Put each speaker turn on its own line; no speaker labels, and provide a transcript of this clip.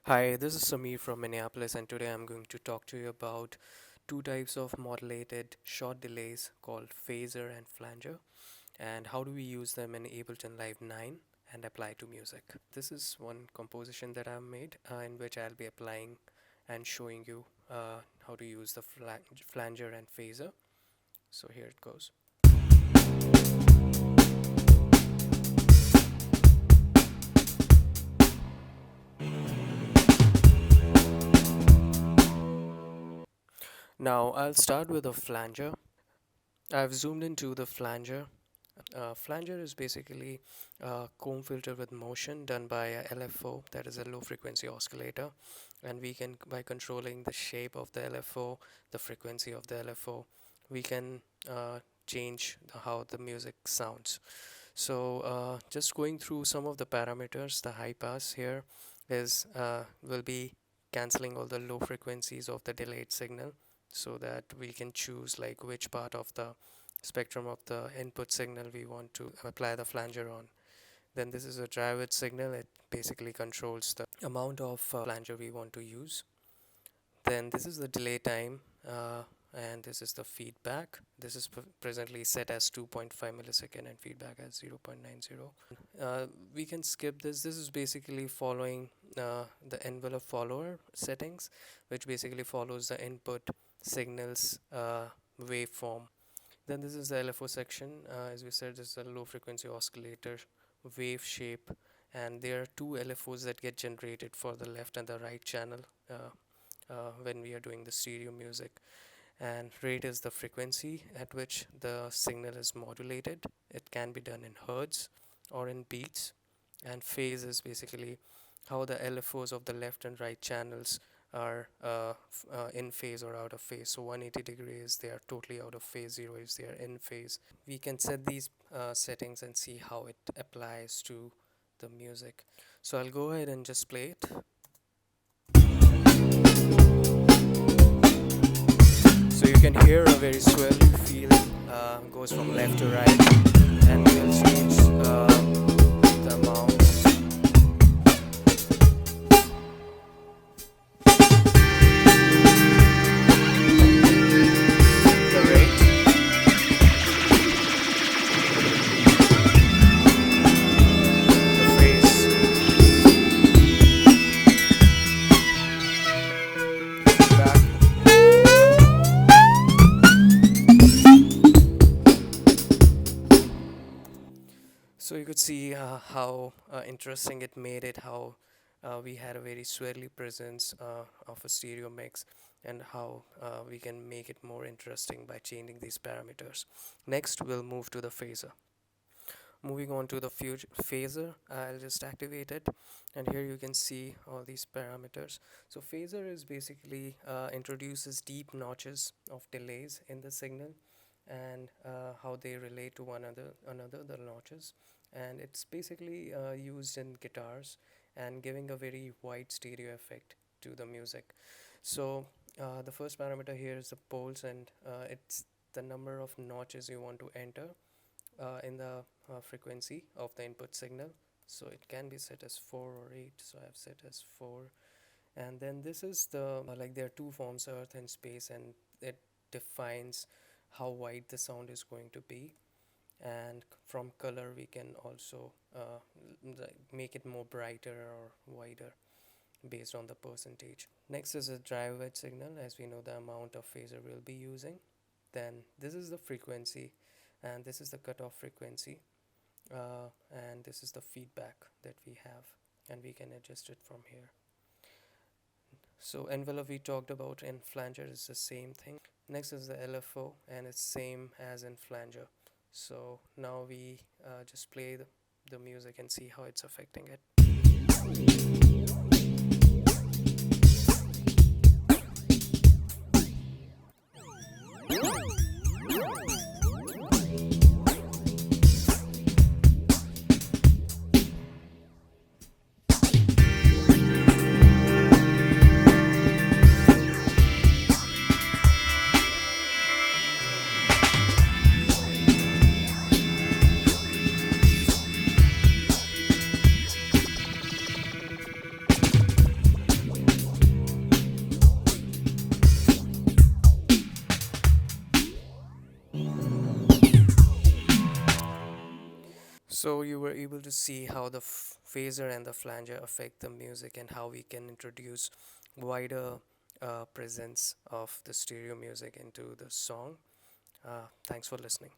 Hi, this is Samir from Minneapolis, and today I'm going to talk to you about two types of modulated short delays called phaser and flanger, and how do we use them in Ableton Live 9 and apply to music. This is one composition that I've made in which I'll be applying and showing you how to use the flanger and phaser. So here it goes. Now I'll start with a flanger. I've zoomed into the flanger. Flanger is basically a comb filter with motion done by a LFO, that is a low frequency oscillator, and we can, by controlling the shape of the LFO, the frequency of the LFO, we can change how the music sounds. So just going through some of the parameters, the high pass here is will be cancelling all the low frequencies of the delayed signal, so that we can choose like which part of the spectrum of the input signal we want to apply the flanger on. Then this is a dry width signal. It basically controls the amount of flanger we want to use. Then this is the delay time, and this is the feedback. This is presently set as 2.5 millisecond and feedback as 0.90. We can skip this. This is basically following the envelope follower settings, which basically follows the input signals waveform. Then this is the LFO section. As we said, this is a low frequency oscillator wave shape, and there are two LFOs that get generated for the left and the right channel when we are doing the stereo music. And rate is the frequency at which the signal is modulated. It can be done in hertz or in beats. And phase is basically how the LFOs of the left and right channels are in phase or out of phase. So 180 degrees they are totally out of phase, 0 is they are in phase. We can set these settings and see how it applies to the music. So I'll go ahead and just play it. So you can hear a very swirly feeling, goes from left to right, and we'll change the amount. The rate. The phase. Back. So you could see how interesting it made it, how we had a very swirly presence of a stereo mix, and how we can make it more interesting by changing these parameters. Next, we'll move to the phaser. Moving on to the phaser, I'll just activate it, and here you can see all these parameters. So phaser is basically introduces deep notches of delays in the signal, and how they relate to one another, the notches, and it's basically used in guitars and giving a very wide stereo effect to the music. So the first parameter here is the poles, and it's the number of notches you want to enter in the frequency of the input signal. So it can be set as 4 or 8, so I've set as 4. And then this is the like there are two forms, earth and space, and it defines how wide the sound is going to be. And from color we can also make it more brighter or wider based on the percentage. Next is a dry wedge signal, as we know the amount of phaser we'll be using. Then this is the frequency, and this is the cutoff frequency, and this is the feedback that we have, and we can adjust it from here. So envelope we talked about in flanger is the same thing. Next is the LFO, and it's same as in flanger. So now we just play the music and see how it's affecting it. So you were able to see how the phaser and the flanger affect the music and how we can introduce wider presence of the stereo music into the song. Thanks for listening.